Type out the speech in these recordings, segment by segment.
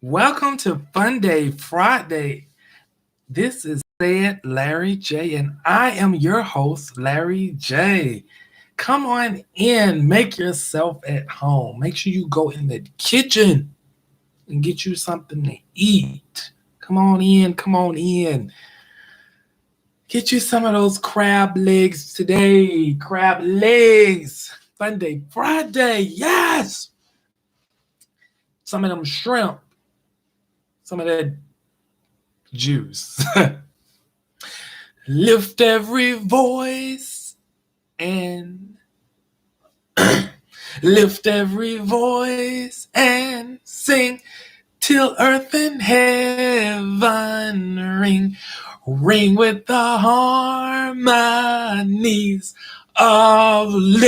Welcome to fUnDaY Friday. This is said Larry J, and I am your host, Larry J. Come on in, make yourself at home. Make sure you go in the kitchen and get you something to eat. Come on in, come on in. Get you some of those crab legs today. Crab legs. fUnDaY Friday. Yes. Some of them shrimp. Some of that juice. Lift every voice and lift every voice and sing till earth and heaven ring. Ring with the harmonies of liberty.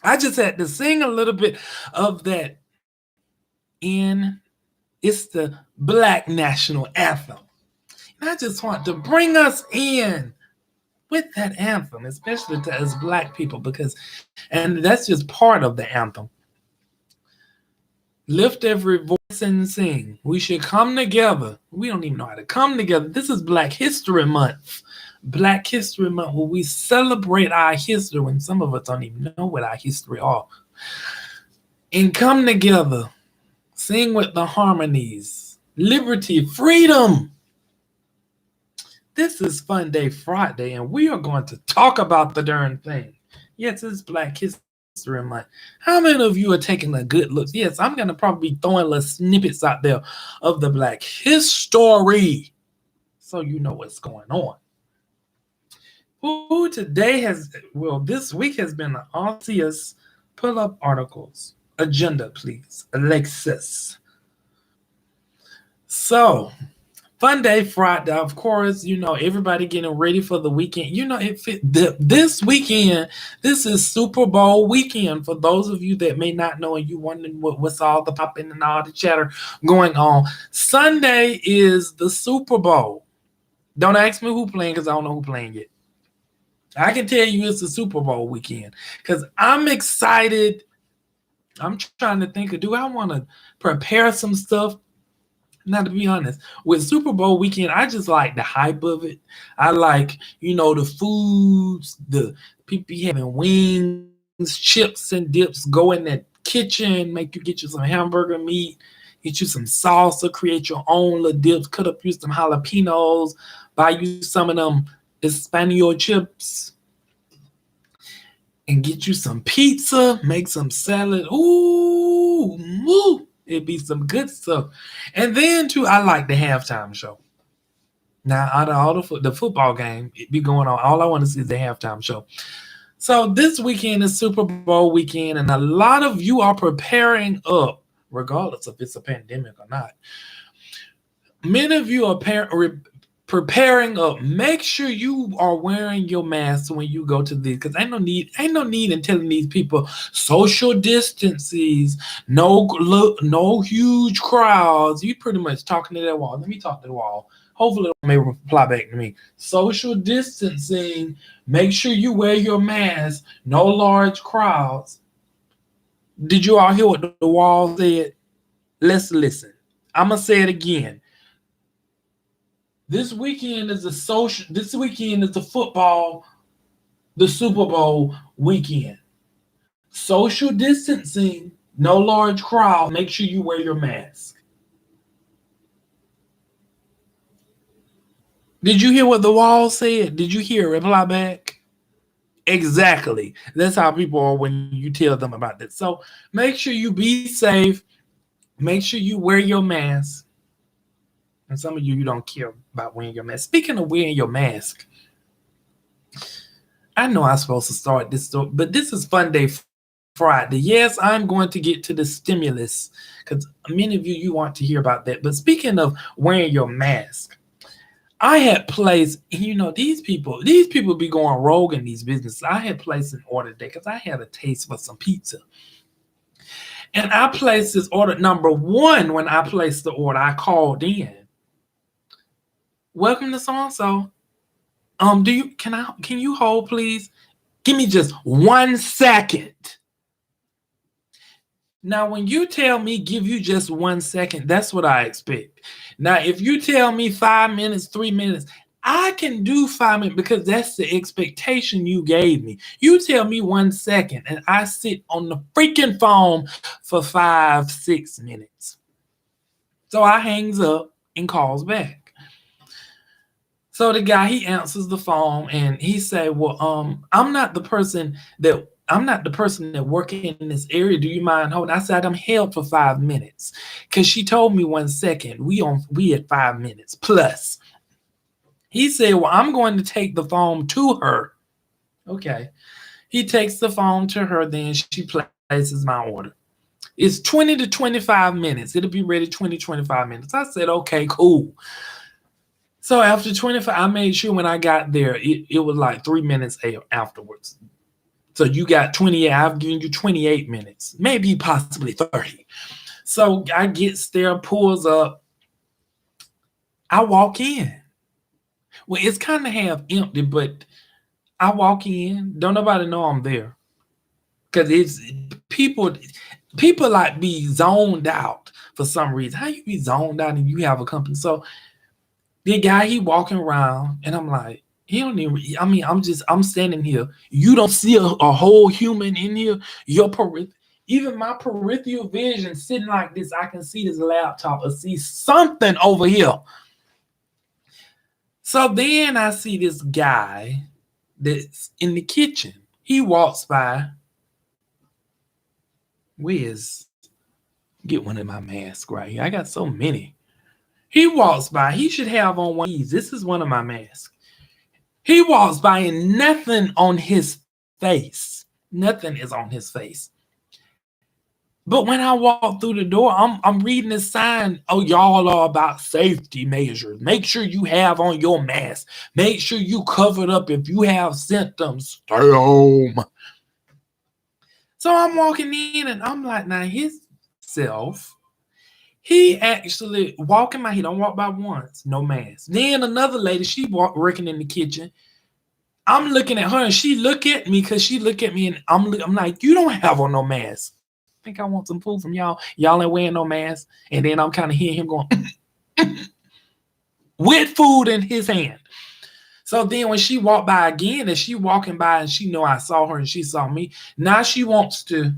I just had to sing a little bit of that in it's the Black National Anthem. And I just want to bring us in with that anthem, especially to us Black people, and that's just part of the anthem. Lift every voice and sing. We should come together. We don't even know how to come together. This is Black History Month. Black History Month, where we celebrate our history when some of us don't even know what our history are. And come together. Sing with the harmonies. Liberty, freedom. This is fUnDaY Friday, and we are going to talk about the darn thing. Yes, it's Black History Month. How many of you are taking a good look? Yes, I'm going to probably be throwing little snippets out there of the Black history so you know what's going on. Who today this week has been an Arceus pull-up articles. Agenda, please. Alexis. So, fUnDaY Friday, of course, everybody getting ready for the weekend. This weekend, this is Super Bowl weekend. For those of you that may not know and you wondering what's all the popping and all the chatter going on, Sunday is the Super Bowl. Don't ask me who playing because I don't know who playing yet. I can tell you it's the Super Bowl weekend because I'm excited. I'm trying to think do I want to prepare some stuff? Now, to be honest, with Super Bowl weekend, I just like the hype of it. I like, the foods, the people having wings, chips, and dips. Go in that kitchen, make you get you some hamburger meat, get you some salsa, create your own little dips, cut up you some jalapenos, buy you some of them Espanol chips, and get you some pizza, make some salad. Ooh. It'd be some good stuff. And then, too, I like the halftime show. Now, out of all the football game, it be going on. All I want to see is the halftime show. So this weekend is Super Bowl weekend, and a lot of you are preparing up, regardless if it's a pandemic or not. Many of you are preparing up. Make sure you are wearing your mask when you go to these, because ain't no need in telling these people social distances, no huge crowds. You pretty much talking to that wall. Let me talk to the wall. Hopefully it may reply back to me. Social distancing. Make sure you wear your mask. No large crowds. Did you all hear what the wall said? Let's listen. I'm gonna say it again. This weekend is the football, the Super Bowl weekend. Social distancing, no large crowd. Make sure you wear your mask. Did you hear what the wall said? Did you hear reply back? Exactly. That's how people are when you tell them about that. So make sure you be safe. Make sure you wear your mask. And some of you don't care about wearing your mask. Speaking of wearing your mask, I know I'm supposed to start this story, but this is fUnDaY Friday. Yes, I'm going to get to the stimulus because many of you want to hear about that. But speaking of wearing your mask, I had placed, these people be going rogue in these businesses. I had placed an order today because I had a taste for some pizza. And I placed this order. Number one, when I placed the order, I called in. Welcome to so-and-so. Can you hold, please? Give me just 1 second. Now, when you tell me give you just 1 second, that's what I expect. Now, if you tell me 5 minutes, 3 minutes, I can do 5 minutes because that's the expectation you gave me. You tell me 1 second, and I sit on the freaking phone for 5, 6 minutes. So I hangs up and calls back. So the guy, he answers the phone and he say, "Well, I'm not the person that work in this area. Do you mind holding?" I said, "I'm held for 5 minutes." Cause she told me 1 second. We at 5 minutes plus. He said, "Well, I'm going to take the phone to her." Okay. He takes the phone to her, then she places my order. It's 20 to 25 minutes. It'll be ready 20, 25 minutes. I said, okay, cool. So after 25, I made sure when I got there, it was like 3 minutes afterwards. So you got 28. I've given you 28 minutes, maybe possibly 30. So I gets there, pulls up. I walk in. Well, it's kind of half empty, but I walk in. Don't nobody know I'm there. Because it's people like be zoned out for some reason. How you be zoned out and you have a company? So the guy, he walking around and I'm like, he don't even, I mean, I'm standing here. You don't see a whole human in here. Even my peripheral vision sitting like this, I can see this laptop or see something over here. So then I see this guy that's in the kitchen. He walks by. Where's get one of my masks right here? I got so many. He walks by. He should have on one of these. This is one of my masks. He walks by and nothing on his face. Nothing is on his face. But when I walk through the door, I'm reading the sign. Oh, y'all are about safety measures. Make sure you have on your mask. Make sure you covered up. If you have symptoms, stay home. So I'm walking in and I'm like, now his self, he actually walking by. He don't walk by once, no mask. Then another lady, she working in the kitchen. I'm looking at her and she look at me because she look at me and I'm like, you don't have on no mask. I think I want some food from y'all. Y'all ain't wearing no mask. And then I'm kind of hearing him going with food in his hand. So then when she walked by again and she walking by and she know I saw her and she saw me, now she wants to,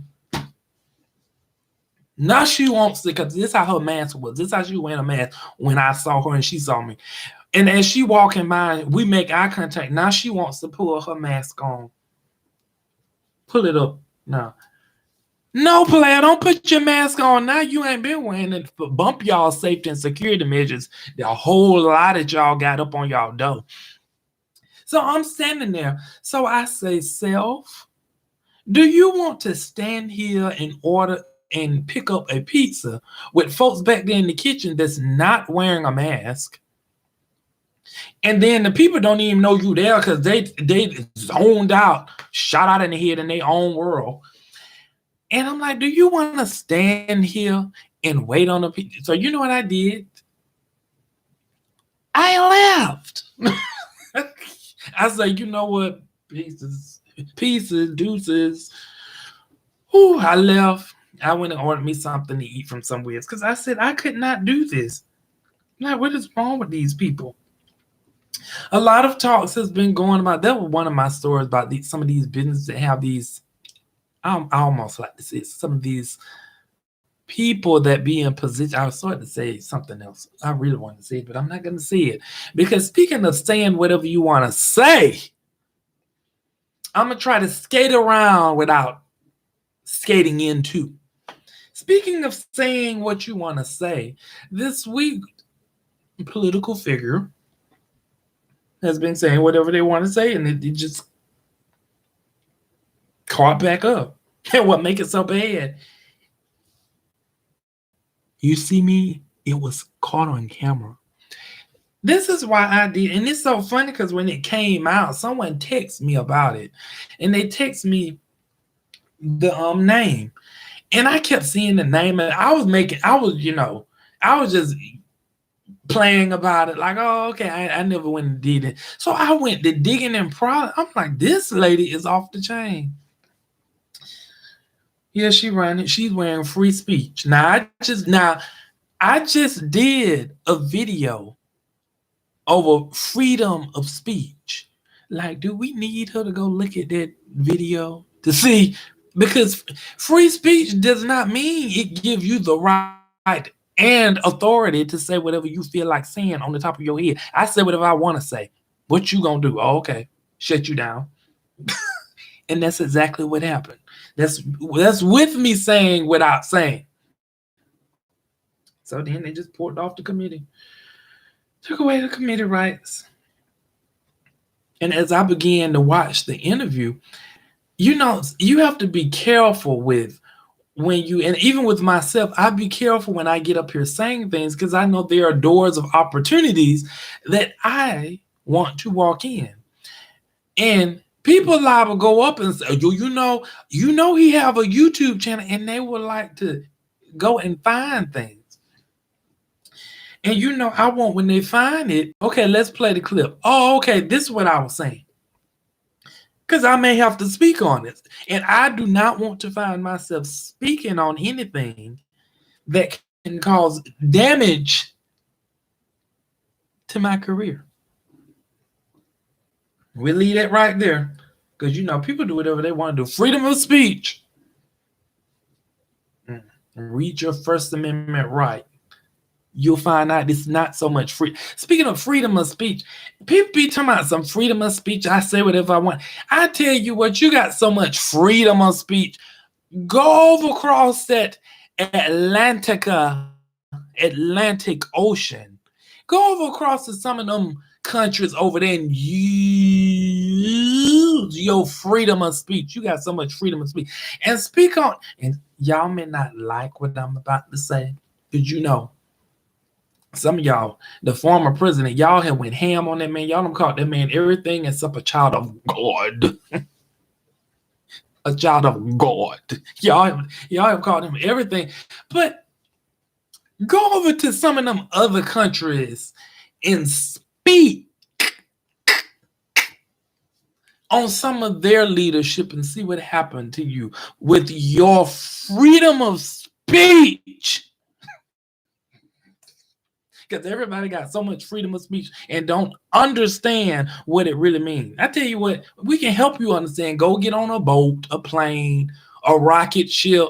because this is how her mask was. This is how she wearing a mask when I saw her and she saw me. And as she walking by, we make eye contact. Now she wants to pull her mask on. Pull it up now. No, player, don't put your mask on now. You ain't been wearing it. Bump y'all safety and security measures. The whole lot that y'all got up on y'all door. So I'm standing there. So I say, self, do you want to stand here and order and pick up a pizza with folks back there in the kitchen that's not wearing a mask? And then the people don't even know you there because they zoned out, shot out in the head in their own world. And I'm like, do you want to stand here and wait on a pizza? So you know what I did? I left. I said, you know what? Pieces, deuces. Ooh, I left. I went and ordered me something to eat from somewhere because I said I could not do this. Like, what is wrong with these people? A lot of talks has been going about. That was one of my stories about some of these businesses that have these. I almost like to say some of these people that be in position. I was starting to say something else. I really want to say it, but I'm not going to say it because speaking of saying whatever you want to say, I'm gonna try to skate around without skating into. Speaking of saying what you want to say, this week, a political figure has been saying whatever they want to say, and it just caught back up. And what make it so bad? You see me? It was caught on camera. This is why I did, and it's so funny because when it came out, someone texted me about it, and they text me the name, and I kept seeing the name, and I was just playing about it, like, oh, okay, I never went and did it. So I went to digging in product. I'm like, this lady is off the chain. Yeah, she running. She's wearing free speech. Now I just did a video over freedom of speech. Like, do we need her to go look at that video to see? Because free speech does not mean it gives you the right and authority to say whatever you feel like saying on the top of your head. I say whatever I want to say. What you gonna do? Oh, okay, shut you down. And that's exactly what happened. That's with me saying without saying. So then they just pulled off the committee, took away the committee rights. And as I began to watch the interview, you have to be careful with when you, and even with myself, I be careful when I get up here saying things because I know there are doors of opportunities that I want to walk in. And people liable go up and say, you know he have a YouTube channel, and they would like to go and find things. And I want when they find it, okay, let's play the clip. Oh, okay, this is what I was saying. Because I may have to speak on it. And I do not want to find myself speaking on anything that can cause damage to my career. We leave that right there. Because people do whatever they want to do. Freedom of speech. Read your First Amendment right. You'll find out it's not so much free. Speaking of freedom of speech, people be talking about some freedom of speech. I say whatever I want. I tell you what, you got so much freedom of speech. Go over across that Atlantic Ocean. Go over across to some of them countries over there and use your freedom of speech. You got so much freedom of speech. And speak on, and y'all may not like what I'm about to say, but some of y'all, the former president, y'all have went ham on that man. Y'all done called that man everything except a child of God. A child of God. Y'all have called him everything. But go over to some of them other countries and speak on some of their leadership and see what happened to you with your freedom of speech. Because everybody got so much freedom of speech and don't understand what it really means. I tell you what, we can help you understand. Go get on a boat, a plane, a rocket ship,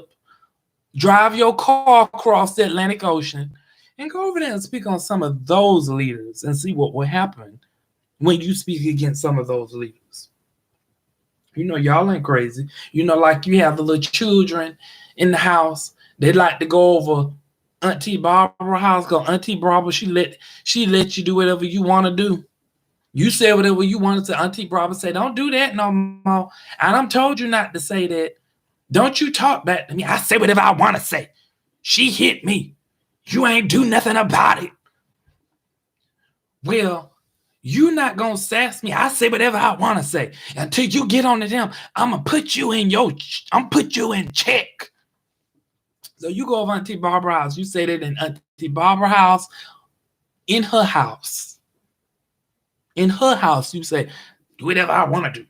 drive your car across the Atlantic Ocean, and go over there and speak on some of those leaders and see what will happen when you speak against some of those leaders. Y'all ain't crazy. Like you have the little children in the house. They like to go over Auntie Barbara's house. Go, Auntie Barbara, she let you do whatever you want to do. You say whatever you want to say. Auntie Barbara say, don't do that no more. I done told you not to say that. Don't you talk back to me. I say whatever I want to say. She hit me. You ain't do nothing about it. Well, you not gonna sass me. I say whatever I want to say. Until you get on to them, I'm gonna put you in check. So you go over Auntie Barbara's house. You say that in Auntie Barbara's house, in her house. In her house, you say, do whatever I want to do.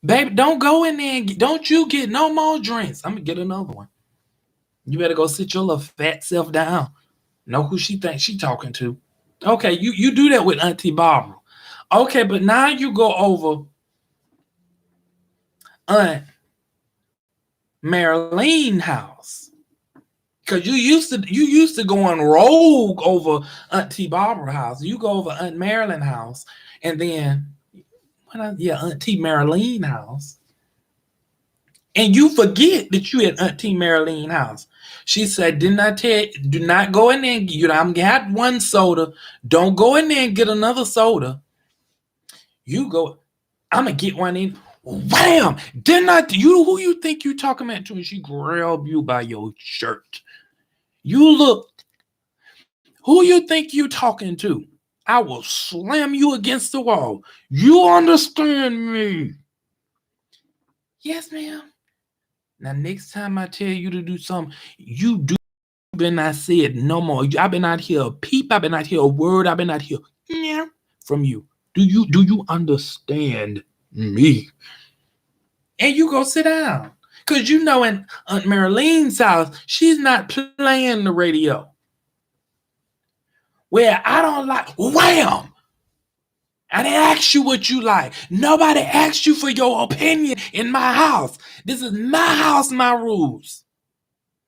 Baby, don't go in there and don't you get no more drinks. I'm going to get another one. You better go sit your little fat self down. Know who she thinks she talking to. Okay, you do that with Auntie Barbara. Okay, but now you go over Aunt Marlene's house. Because you used to going rogue over Auntie Barbara's house. You go over Aunt Marilyn's house, and then Auntie Marlene's house. And you forget that you at Auntie Marlene's house. She said, didn't I tell you, do not go in there and I'm got one soda. Don't go in there and get another soda. You go, I'm going to get one in. Wham! Didn't I, who you think you talking about to? And she grabbed you by your shirt. You look, who you think you talking to? I will slam you against the wall. You understand me? Yes, ma'am. Now, next time I tell you to do something, you do. Been not said no more. I've been out here a peep. I've been out here a word. I've been out here from you. Do you understand me? And you go sit down. Because you know, in Aunt Marilene's house, she's not playing the radio. Where I don't like, wham! I didn't ask you what you like. Nobody asked you for your opinion in my house. This is my house, my rules.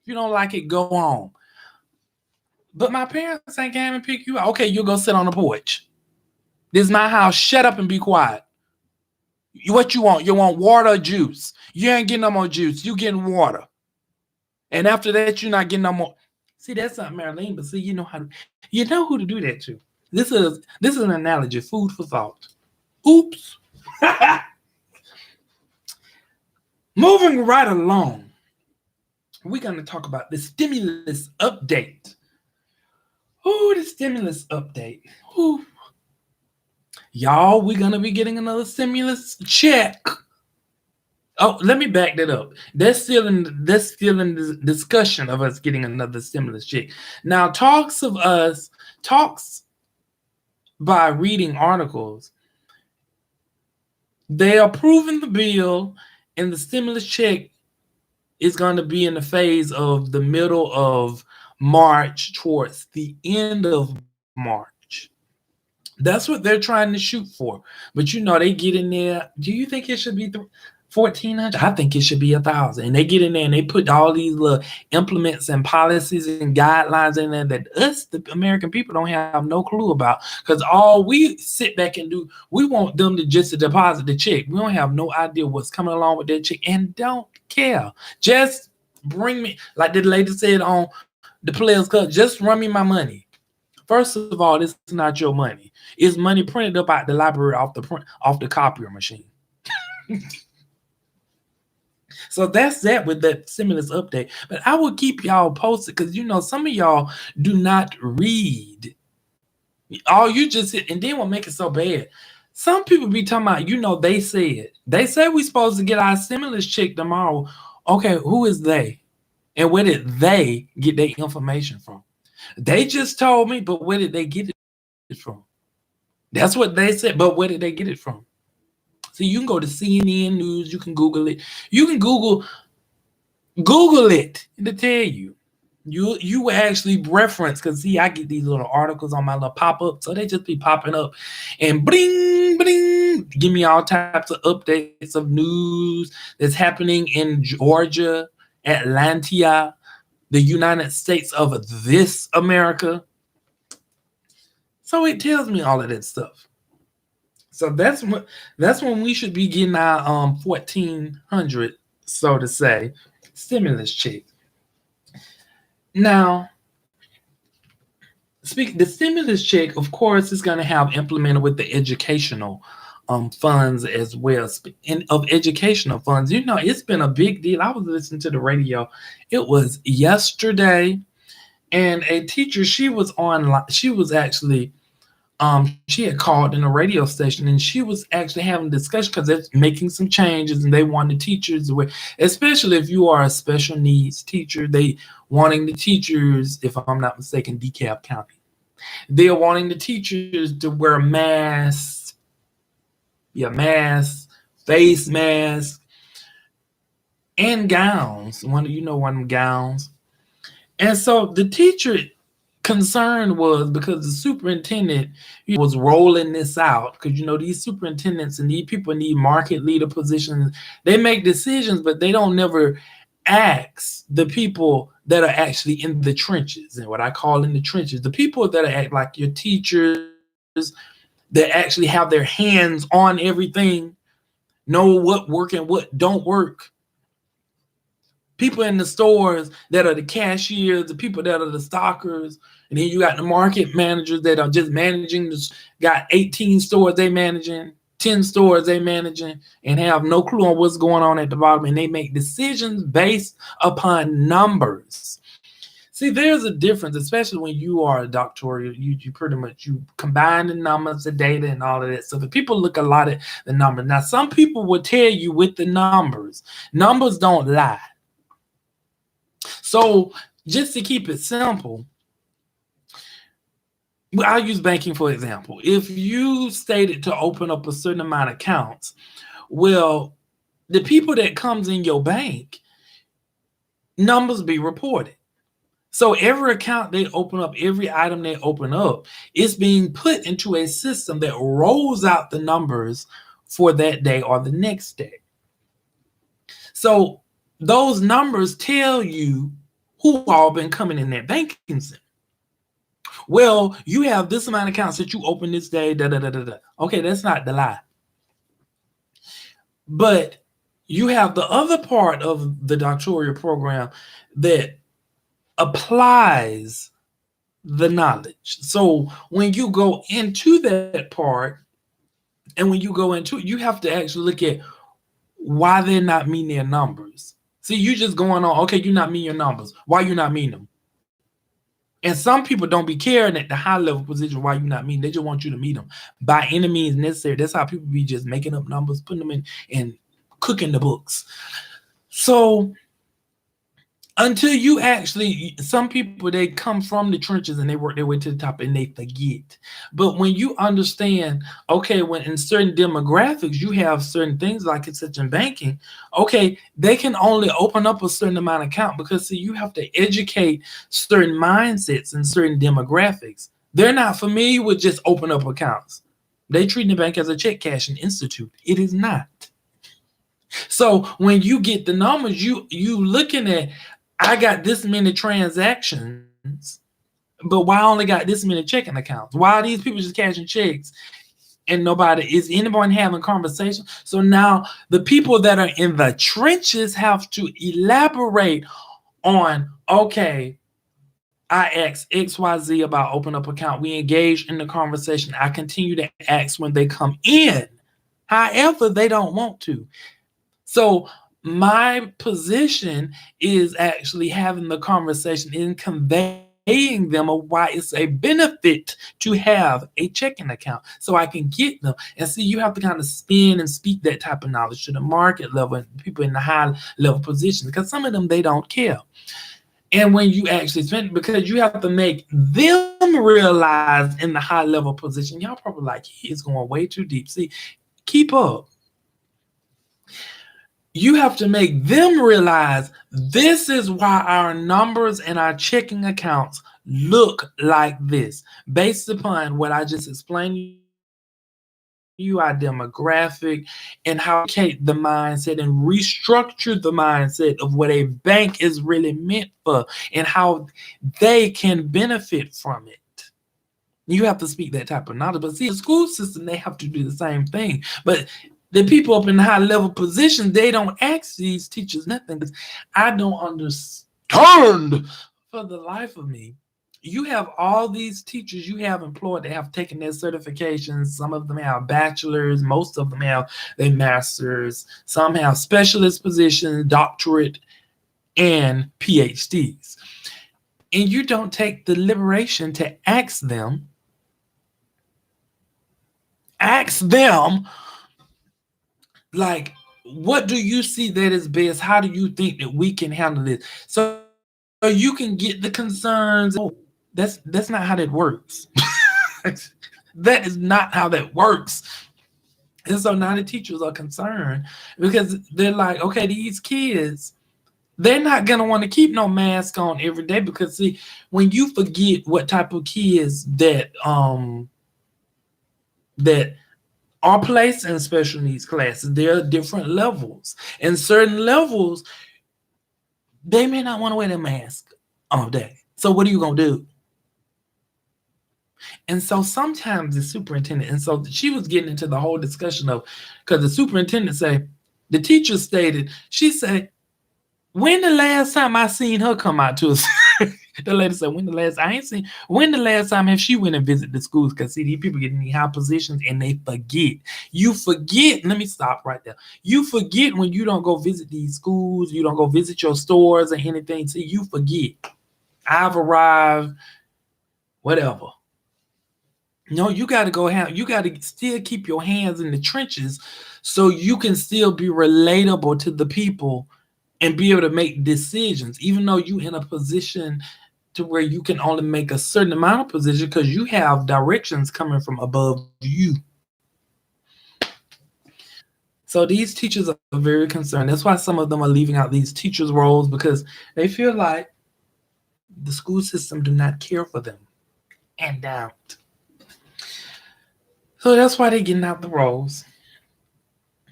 If you don't like it, go on. But my parents ain't came and pick you up. Okay, you go sit on the porch. This is my house. Shut up and be quiet. What you want? You want water or juice? You ain't getting no more juice. You getting water. And after that, you're not getting no more. See, that's not Marilyn, but see, you know who to do that to. This is an analogy, food for thought. Oops. Moving right along, we're going to talk about the stimulus update. Ooh, the stimulus update. Ooh. Y'all, we're going to be getting another stimulus check. Oh, let me back that up. That's still in the discussion of us getting another stimulus check. Now, talks by reading articles, they are approving the bill, and the stimulus check is going to be in the phase of the middle of March towards the end of March. That's what they're trying to shoot for. But they get in there. Do you think it should be 1,400? I think it should be 1,000. And they get in there and they put all these little implements and policies and guidelines in there that us, the American people, don't have no clue about. Because all we sit back and do, we want them to just deposit the check. We don't have no idea what's coming along with that check and don't care. Just bring me, like the lady said on the Players Club, just run me my money. First of all, this is not your money. It's money printed up out the library off the copier machine. So that's that with that stimulus update. But I will keep y'all posted because some of y'all do not read. All you just sit, and then what make it so bad? Some people be talking about, they said we supposed to get our stimulus check tomorrow. Okay, who is they? And where did they get their information from? They just told me, but where did they get it from? That's what they said, but where did they get it from? So you can go to CNN News, you can Google it. You can Google it to tell you. You will actually reference, because see, I get these little articles on my little pop-up, so they just be popping up and bling, bling, give me all types of updates of news that's happening in Georgia, Atlanta, the United States of this America. So it tells me all of that stuff. So that's when we should be getting our 1,400, so to say, stimulus check. Now, the stimulus check, of course, is going to have implemented with the educational funds as well. And of educational funds, it's been a big deal. I was listening to the radio. It was yesterday, and a teacher, she was online. She was actually, she had called in a radio station, and she was actually having a discussion because they're making some changes, and they want the teachers, especially if you are a special needs teacher, they wanting the teachers, if I'm not mistaken, DeKalb County, they're wanting the teachers to wear masks, face masks, and gowns. One of them gowns. And so the teacher concern was because the superintendent was rolling this out, because these superintendents and these people need market leader positions. They make decisions, but they don't never ask the people that are actually in the trenches, and what I call in the trenches, the people that are like your teachers that actually have their hands on everything, know what work and what don't work. People in the stores that are the cashiers, the people that are the stockers, and then you got the market managers that are just managing this, got 18 stores they managing, 10 stores they managing, and have no clue on what's going on at the bottom, and they make decisions based upon numbers. See, there's a difference, especially when you are a doctor. You pretty much, you combine the numbers, the data, and all of that. So the people look a lot at the numbers. Now, some people will tell you with the numbers don't lie. So just to keep it simple, I'll use banking for example. If you stated to open up a certain amount of accounts, well, the people that comes in your bank, numbers be reported. So every account they open up, every item they open up, is being put into a system that rolls out the numbers for that day or the next day. So those numbers tell you who all been coming in that banking center. Well, you have this amount of accounts that you open this day, da da da da da. Okay, that's not the lie. But you have the other part of the doctoral program that applies the knowledge. So when you go into that part, and when you go into it, you have to actually look at why they're not meeting their numbers. See, you just going on, okay, you're not meeting your numbers. Why you not meeting them? And some people don't be caring at the high level position why you not meeting. They just want you to meet them by any means necessary. That's how people be just making up numbers, putting them in, and cooking the books. So until you actually, some people, they come from the trenches and they work their way to the top and they forget. But when you understand, okay, when in certain demographics you have certain things like it's such in banking, okay, they can only open up a certain amount of account because see, you have to educate certain mindsets and certain demographics. They're not familiar with just open up accounts. They treat the bank as a check cashing institute. It is not. So when you get the numbers, you looking at, I got this many transactions, but why I only got this many checking accounts? Why are these people just cashing checks and nobody is anyone having conversation? So now the people that are in the trenches have to elaborate on, okay, I ask XYZ about open up account. We engage in the conversation. I continue to ask when they come in. However, they don't want to. So my position is actually having the conversation and conveying them of why it's a benefit to have a checking account so I can get them. And see, you have to kind of spin and speak that type of knowledge to the market level and people in the high level positions, because some of them, they don't care. And when you actually spend, because you have to make them realize in the high level position, y'all probably like, he's going way too deep. See, keep up. You have to make them realize this is why our numbers and our checking accounts look like this, based upon what I just explained to you, our demographic, and how to educate the mindset and restructure the mindset of what a bank is really meant for and how they can benefit from it. You have to speak that type of knowledge. But see, the school system, they have to do the same thing. But the people up in the high level positions, they don't ask these teachers nothing, because I don't understand for the life of me. You have all these teachers you have employed that have taken their certifications. Some of them have bachelors, most of them have their masters, some have specialist positions, doctorate, and PhDs. And you don't take the liberation to ask them, like, what do you see that is best? How do you think that we can handle this? So you can get the concerns. Oh, that's not how that works. That is not how that works. And so now the teachers are concerned because they're like, okay, these kids, they're not gonna want to keep no mask on every day, because see, when you forget what type of kids that are placed in special needs classes, there are different levels. And certain levels, they may not want to wear their mask all day. So what are you gonna do? And so sometimes the superintendent, and so she was getting into the whole discussion of, because the superintendent said, the teacher stated, she said, when the last time I seen her come out to us? The lady said, when the last time have she went and visit the schools? Because see, these people get in these high positions and they forget. You forget, let me stop right there. You forget when you don't go visit these schools, you don't go visit your stores or anything. See, you forget. I've arrived, whatever. No, you got to still keep your hands in the trenches so you can still be relatable to the people and be able to make decisions, even though you in a position to where you can only make a certain amount of position because you have directions coming from above you. So these teachers are very concerned. That's why some of them are leaving out these teachers' roles, because they feel like the school system do not care for them and don't. So that's why they're getting out the roles.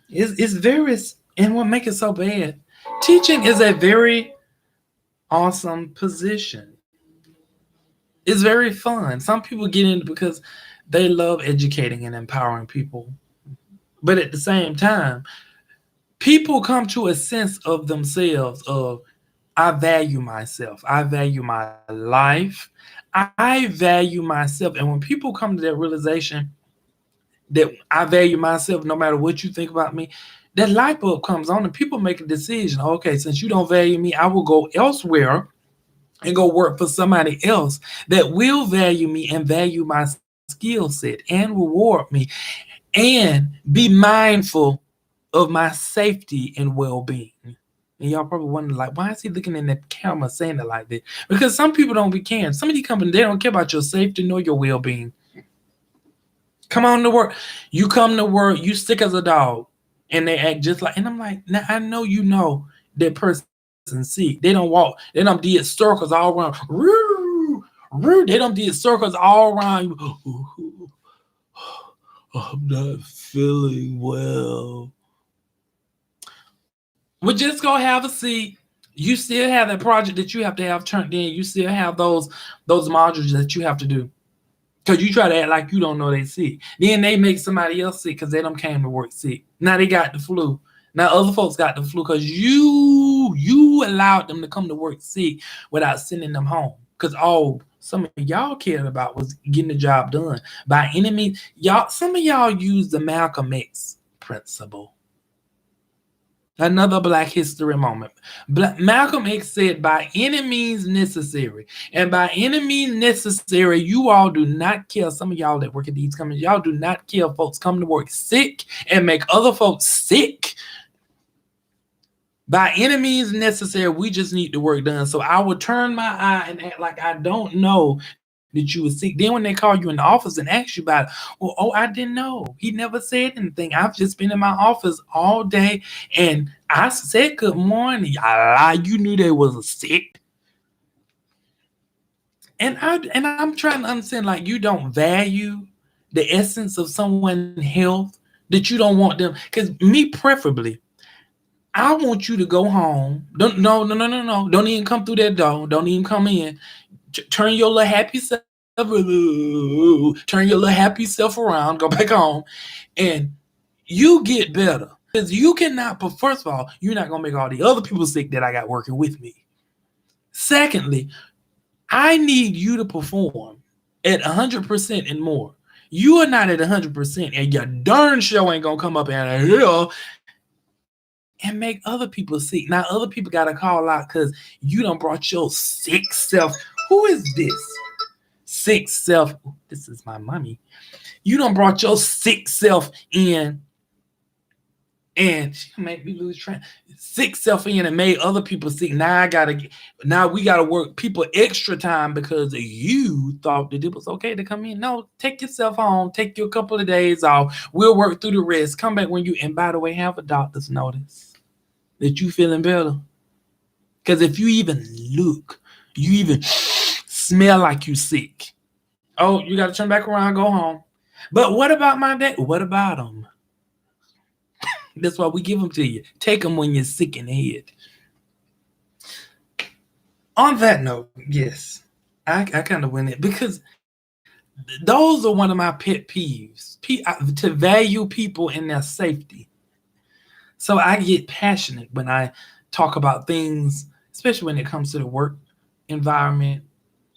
It's very, and what makes it so bad, teaching is a very awesome position. It's very fun. Some people get in because they love educating and empowering people. But at the same time, people come to a sense of themselves of, I value myself. I value my life. I value myself. And when people come to that realization that I value myself no matter what you think about me, that light bulb comes on and people make a decision. Okay, since you don't value me, I will go elsewhere and go work for somebody else that will value me and value my skill set and reward me and be mindful of my safety and well-being. And y'all probably wonder, like, why is he looking in that camera saying it like that? Because some people don't be caring. Some of these companies, they don't care about your safety nor your well-being. Come on to work. You come to work, you sick as a dog, and they act just like, and I'm like, now I know you know that person sick. They don't walk, they don't did circles all around. They don't did circles all around you. I'm not feeling well. We just go have a seat. You still have that project that you have to have turned in. You still have those modules that you have to do. Because you try to act like you don't know they sick. Then they make somebody else sick because they don't came to work sick. Now they got the flu. Now other folks got the flu because you allowed them to come to work sick without sending them home. Because all some of y'all cared about was getting the job done. By any means, some of y'all use the Malcolm X principle. Another Black history moment. Malcolm X said, by any means necessary. And by any means necessary, you all do not care. Some of y'all that work at these companies, y'all do not care folks come to work sick and make other folks sick. By any means necessary, we just need the work done. So I will turn my eye and act like I don't know that you were sick. Then when they call you in the office and ask you about it, well, oh, I didn't know. He never said anything. I've just been in my office all day and I said good morning. I lied. You knew they was sick. And I'm trying to understand, like, you don't value the essence of someone's health, that you don't want them. Because me preferably, I want you to go home. No. Don't even come through that door. Don't even come in. Turn your little happy self. Turn your little happy self around. Go back home, and you get better. Because you cannot. But first of all, you're not gonna make all the other people sick that I got working with me. Secondly, I need you to perform at 100% and more. You are not at 100%, and your darn show ain't gonna come up and here and make other people sick. Now other people gotta call out because you done brought your sick self. Who is this? Sick self. This is my mommy. You done brought your sick self in, and she made me lose track. Sick self in and made other people sick. Now we gotta work people extra time because you thought that it was okay to come in. No, take yourself home. Take you a couple of days off. We'll work through the rest. Come back when you. And by the way, have a doctor's notice that you feeling better. Because if you even look, you even smell like you sick. Oh, you got to turn back around, go home. But what about my dad? What about them? That's why we give them to you. Take them when you're sick in the head. On that note, yes, I kind of went it because those are one of my pet peeves. To value people in their safety. So I get passionate when I talk about things, especially when it comes to the work environment.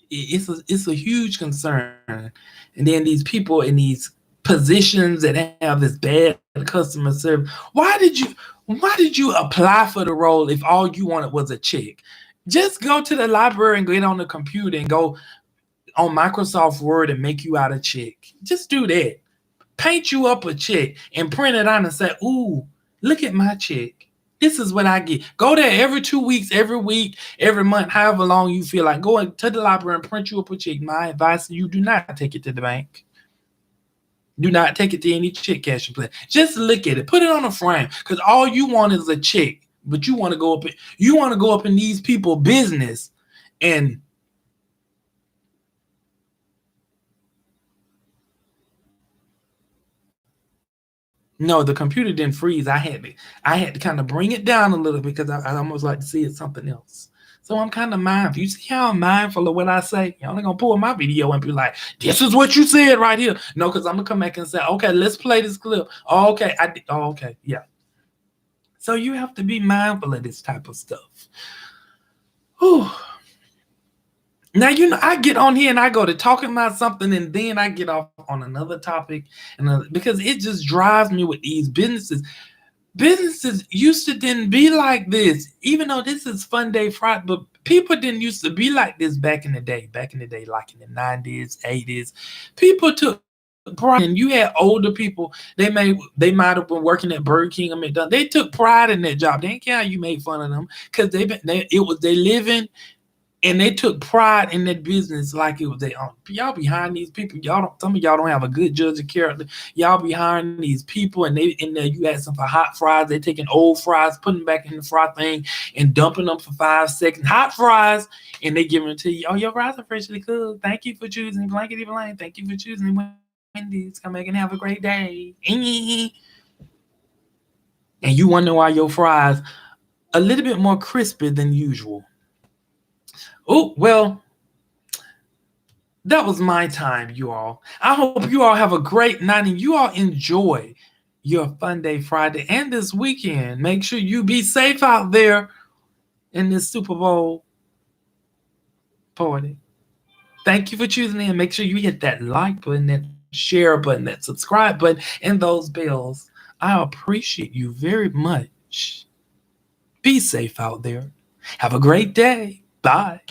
It's a huge concern. And then these people in these positions that have this bad customer service. Why did you apply for the role if all you wanted was a check? Just go to the library and get on the computer and go on Microsoft Word and make you out a check. Just do that. Paint you up a check and print it out and say, ooh, look at my check. This is what I get. Go there every 2 weeks, every week, every month, however long you feel like. Go to the library and print you up a check. My advice, you do not take it to the bank. Do not take it to any chick cashing place. Just look at it. Put it on a frame. Because all you want is a chick. But you want to go up in these people business and no, the computer didn't freeze. I had to kind of bring it down a little because I almost like to see it something else. So I'm kind of mindful. You see how I'm mindful of what I say? Y'all ain't gonna pull my video and be like, "This is what you said right here." No, because I'm gonna come back and say, "Okay, let's play this clip." Oh, okay, I did. Oh, okay, yeah. So you have to be mindful of this type of stuff. Whew. Now I get on here and I go to talking about something, and then I get off on another topic, because it just drives me with these businesses. Businesses used to didn't be like this, even though this is fUnDaY Friday, but people didn't used to be like this back in the day. Back in the day, like in the 90s, 80s, people took pride, and you had older people. They might have been working at Burger King or McDonald's. They took pride in that job. They didn't care how you made fun of them because it was they living, and they took pride in that business like it was their own. Y'all behind these people. Y'all don't. Some of y'all don't have a good judge of character. Y'all behind these people, and they in there. You ask them for hot fries. They taking old fries, putting them back in the fry thing, and dumping them for 5 seconds. Hot fries, and they giving it to you. Oh, your fries are freshly cooked. Thank you for choosing blankety blank. Thank you for choosing Wendy's. Come back and have a great day. And you wonder why your fries a little bit more crispy than usual. Oh, well, that was my time, you all. I hope you all have a great night and you all enjoy your fUnDaY Friday and this weekend. Make sure you be safe out there in this Super Bowl party. Thank you for choosing in. Make sure you hit that like button, that share button, that subscribe button, and those bells. I appreciate you very much. Be safe out there. Have a great day. Bye.